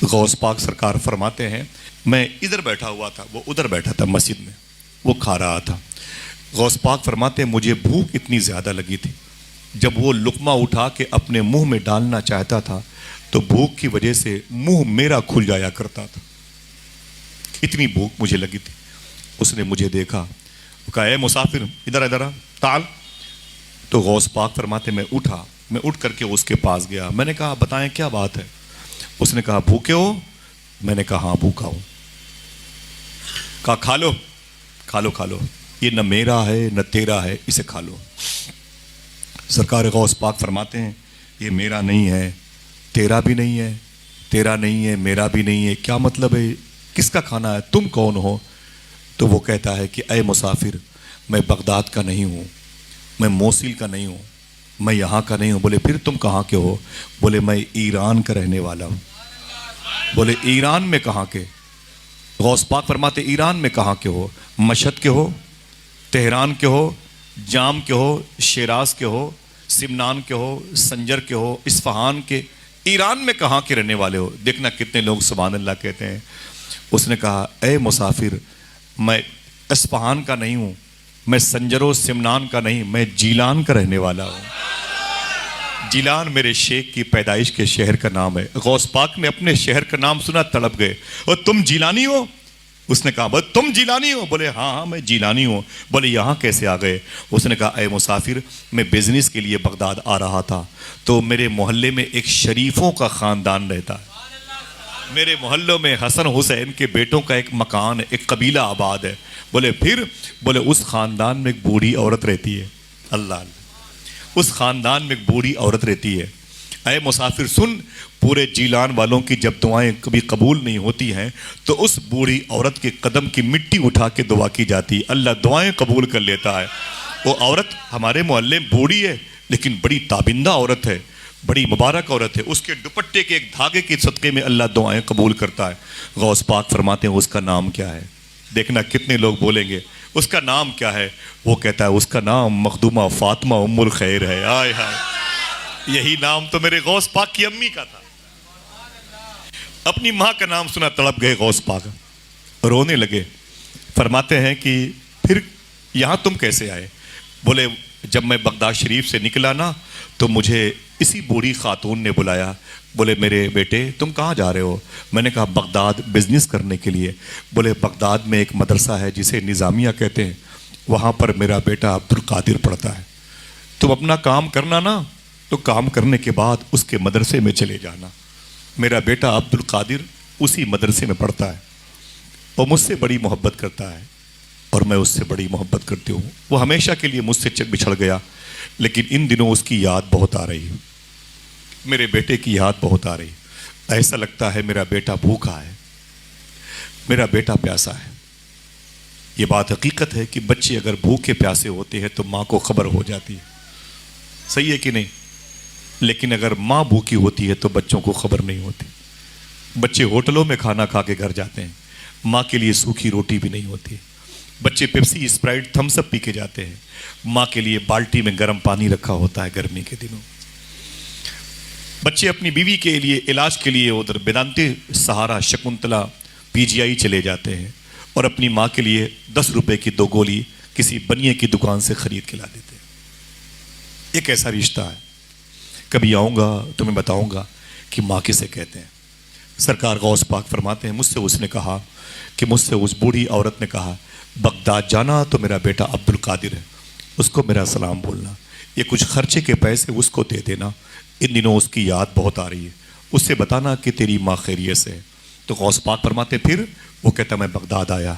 غوث پاک سرکار فرماتے ہیں میں ادھر بیٹھا ہوا تھا، وہ ادھر بیٹھا تھا مسجد میں، وہ کھا رہا تھا۔ غوث پاک فرماتے ہیں مجھے بھوک اتنی زیادہ لگی تھی، جب وہ لقمہ اٹھا کے اپنے منہ میں ڈالنا چاہتا تھا تو بھوک کی وجہ سے منہ میرا کھل جایا کرتا تھا، اتنی بھوک مجھے لگی تھی۔ اس نے مجھے دیکھا، کہا اے مسافر ادھر ادھر تعال۔ تو غوث پاک فرماتے میں اٹھا، میں اٹھ کر کے اس کے پاس گیا، میں نے کہا بتائیں کیا بات ہے؟ اس نے کہا بھوکے ہو؟ میں نے کہا ہاں بھوکا ہوں۔ کہا کھا لو کھا لو کھا لو، یہ نہ میرا ہے نہ تیرا ہے، اسے کھا لو۔ سرکار غوث پاک فرماتے ہیں یہ میرا نہیں ہے، تیرا بھی نہیں ہے، تیرا نہیں ہے، میرا بھی نہیں ہے، کیا مطلب ہے؟ کس کا کھانا ہے؟ تم کون ہو؟ تو وہ کہتا ہے کہ اے مسافر میں بغداد کا نہیں ہوں، میں موصل کا نہیں ہوں، میں یہاں کا نہیں ہوں۔ بولے پھر تم کہاں کے ہو؟ بولے میں ایران کا رہنے والا ہوں۔ بولے ایران میں کہاں کے؟ غوث پاک فرماتے ایران میں کہاں کے ہو؟ مشہد کے ہو، تہران کے ہو، جام کے ہو، شیراز کے ہو، سمنان کے ہو، سنجر کے ہو، اصفہان کے، ایران میں کہاں کے رہنے والے ہو؟ دیکھنا کتنے لوگ سبحان اللہ کہتے ہیں۔ اس نے کہا اے مسافر میں اصفہان کا نہیں ہوں، میں سنجر و سمنان کا نہیں، میں جیلان کا رہنے والا ہوں۔ جیلان میرے شیخ کی پیدائش کے شہر کا نام ہے۔ غوث پاک نے اپنے شہر کا نام سنا، تڑپ گئے، اور تم جیلانی ہو؟ اس نے کہا تم جیلانی ہو؟ بولے ہاں ہاں میں جیلانی ہوں۔ بولے یہاں کیسے آ گئے؟ اس نے کہا اے مسافر میں بزنس کے لیے بغداد آ رہا تھا، تو میرے محلے میں ایک شریفوں کا خاندان رہتا ہے، میرے محلوں میں حسن حسین کے بیٹوں کا ایک مکان ہے، ایک قبیلہ آباد ہے۔ بولے پھر؟ بولے اس خاندان میں ایک بوڑھی عورت رہتی ہے۔ اللہ اللہ، اس خاندان میں ایک بوڑھی عورت رہتی ہے۔ اے مسافر سن، پورے جیلان والوں کی جب دعائیں کبھی قبول نہیں ہوتی ہیں تو اس بوڑھی عورت کے قدم کی مٹی اٹھا کے دعا کی جاتی، اللہ دعائیں قبول کر لیتا ہے۔ وہ عورت ہمارے محلے میں بوڑھی ہے لیکن بڑی تابندہ عورت ہے، بڑی مبارک عورت ہے، اس کے دوپٹے کے ایک دھاگے کے صدقے میں اللہ دعائیں قبول کرتا ہے۔ غوث پاک فرماتے ہیں اس کا نام کیا ہے؟ دیکھنا کتنے لوگ بولیں گے اس کا نام کیا ہے؟ وہ کہتا ہے اس کا نام مخدومہ فاطمہ ام الخیر ہے۔ آئے ہائے، یہی نام تو میرے غوث پاک کی امی کا تھا۔ اپنی ماں کا نام سنا تڑپ گئے غوث پاک، رونے لگے۔ فرماتے ہیں کہ پھر یہاں تم کیسے آئے؟ بولے جب میں بغداد شریف سے نکلا نا تو مجھے اسی بوڑھی خاتون نے بلایا، بولے میرے بیٹے تم کہاں جا رہے ہو؟ میں نے کہا بغداد بزنس کرنے کے لیے۔ بولے بغداد میں ایک مدرسہ ہے جسے نظامیہ کہتے ہیں، وہاں پر میرا بیٹا عبد القادر پڑھتا ہے، تم اپنا کام کرنا نا، تو کام کرنے کے بعد اس کے مدرسے میں چلے جانا۔ میرا بیٹا عبد القادر اسی مدرسے میں پڑھتا ہے، وہ مجھ سے بڑی محبت کرتا ہے اور میں اس سے بڑی محبت کرتی ہوں۔ وہ ہمیشہ کے لیے مجھ سے بچھڑ گیا لیکن ان دنوں اس کی یاد بہت آ رہی ہے، میرے بیٹے کی یاد بہت آ رہی ہے۔ ایسا لگتا ہے میرا بیٹا بھوکا ہے، میرا بیٹا پیاسا ہے۔ یہ بات حقیقت ہے کہ بچے اگر بھوکے پیاسے ہوتے ہیں تو ماں کو خبر ہو جاتی ہے، صحیح ہے کہ نہیں؟ لیکن اگر ماں بھوکی ہوتی ہے تو بچوں کو خبر نہیں ہوتی۔ بچے ہوٹلوں میں کھانا کھا کے گھر جاتے ہیں، ماں کے لیے سوکھی روٹی بھی نہیں ہوتی۔ بچے پیپسی اسپرائٹ تھمس اپ پی کے جاتے ہیں، ماں کے لیے بالٹی میں گرم پانی رکھا ہوتا ہے گرمی کے دنوں۔ بچے اپنی بیوی کے لیے علاج کے لیے ادھر بیدانتی سہارا شکنتلا پی جی آئی چلے جاتے ہیں اور اپنی ماں کے لیے 10 روپے کی 2 گولی کسی بنیے کی دکان سے خرید کے لا دیتے ہیں۔ یہ کیسا رشتہ ہے؟ کبھی آؤں گا تمہیں بتاؤں گا کہ ماں کسے کہتے ہیں۔ سرکار غوث پاک فرماتے ہیں مجھ سے اس نے کہا کہ مجھ سے اس بوڑھی عورت نے کہا بغداد جانا تو میرا بیٹا عبد القادر ہے، اس کو میرا سلام بولنا، یہ کچھ خرچے کے پیسے اس کو دے دینا، ان دنوں اس کی یاد بہت آ رہی ہے، اس سے بتانا کہ تیری ماں خیریت سے ہے۔ تو غوث پاک فرماتے پھر؟ وہ کہتا میں بغداد آیا،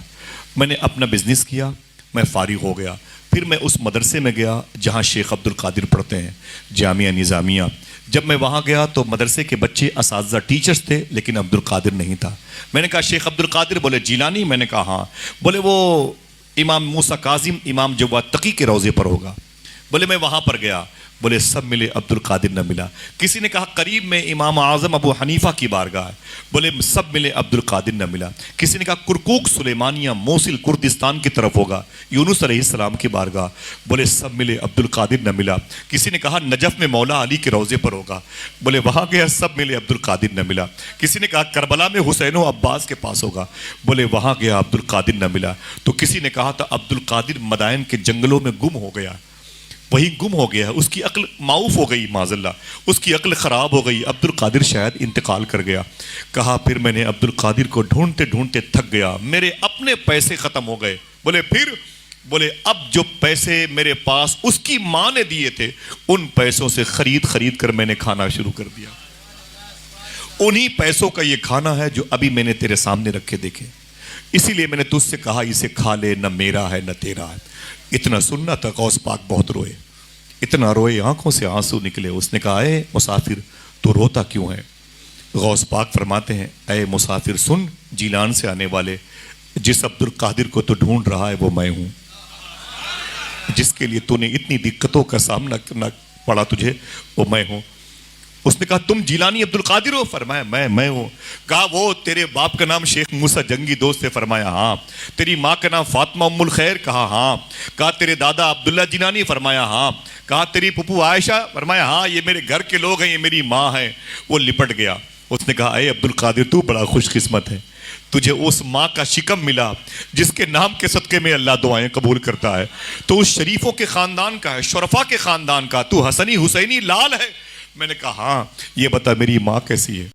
میں نے اپنا بزنس کیا، میں فارغ ہو گیا، پھر میں اس مدرسے میں گیا جہاں شیخ عبد القادر پڑھتے ہیں، جامعہ نظامیہ۔ جب میں وہاں گیا تو مدرسے کے بچے اساتذہ ٹیچرز تھے لیکن عبد القادر نہیں تھا۔ میں نے کہا شیخ عبد القادر؟ بولے جیلانی؟ میں نے کہا ہاں۔ بولے وہ امام موسیٰ کاظم، امام جواد تقی کے روضے پر ہوگا۔ بولے میں وہاں پر گیا، بولے سب ملے، عبد القادر نہ ملا۔ کسی نے کہا قریب میں امام اعظم ابو حنیفہ کی بارگاہ ہے، بولے سب ملے، عبد القادر نہ ملا۔ کسی نے کہا کرکوک سلیمانیہ موصل کردستان کی طرف ہوگا، یونس علیہ السلام کی بارگاہ، بولے سب ملے، عبد القادر نہ ملا۔ کسی نے کہا نجف میں مولا علی کے روضے پر ہوگا، بولے وہاں گیا، سب ملے، عبد القادر نہ ملا۔ کسی نے کہا کربلا میں حسین و عباس کے پاس ہوگا، بولے وہاں گیا، عبد القادر نہ ملا۔ تو کسی نے کہا تھا عبد القادر مدائن کے جنگلوں میں گم ہو گیا، وہی گم ہو گیا، اس کی عقل معوف ہو گئی، معاذ اللہ اس کی عقل خراب ہو گئی، عبد القادر شاید انتقال کر گیا۔ کہا پھر میں نے عبد القادر کو ڈھونڈتے ڈھونڈتے تھک گیا، میرے اپنے پیسے ختم ہو گئے۔ بولے پھر؟ بولے اب جو پیسے میرے پاس اس کی ماں نے دیے تھے، ان پیسوں سے خرید کر میں نے کھانا شروع کر دیا۔ انہی پیسوں کا یہ کھانا ہے جو ابھی میں نے تیرے سامنے رکھے دیکھے، اسی لیے میں نے تجھ سے کہا اسے کھا لے، نہ میرا ہے نہ تیرا ہے۔ اتنا سننا تھا، غوث پاک بہت روئے، اتنا روئے آنکھوں سے آنسو نکلے۔ اس نے کہا اے مسافر تو روتا کیوں ہے؟ غوث پاک فرماتے ہیں اے مسافر سن، جیلان سے آنے والے، جس عبد القادر کو تو ڈھونڈ رہا ہے وہ میں ہوں، جس کے لیے تو نے اتنی دقتوں کا سامنا کرنا پڑا تجھے، وہ میں ہوں۔ اس نے کہا تم جیلانی عبد القادر ہو؟ فرمایا میں ہوں۔ کہا وہ تیرے باپ کا نام شیخ موسیٰ جنگی دوست ہے؟ فرمایا ہاں۔ تیری ماں کا نام فاطمہ ام الخیر؟ کہا ہاں۔ کہا تیرے دادا عبداللہ جیلانی؟ فرمایا ہاں۔ کہا تیری پھپھو عائشہ؟ فرمایا ہاں، یہ میرے گھر کے لوگ ہیں، یہ میری ماں ہے۔ وہ لپٹ گیا۔ اس نے کہا اے عبد القادر تو بڑا خوش قسمت ہے، تجھے اس ماں کا شکم ملا جس کے نام کے صدقے میں اللہ دعائیں قبول کرتا ہے، تو اس شریفوں کے خاندان کا ہے، شرفا کے خاندان کا، تو حسنی حسینی لال ہے۔ میں نے کہا ہاں۔ یہ بتا میری ماں کیسی ہے؟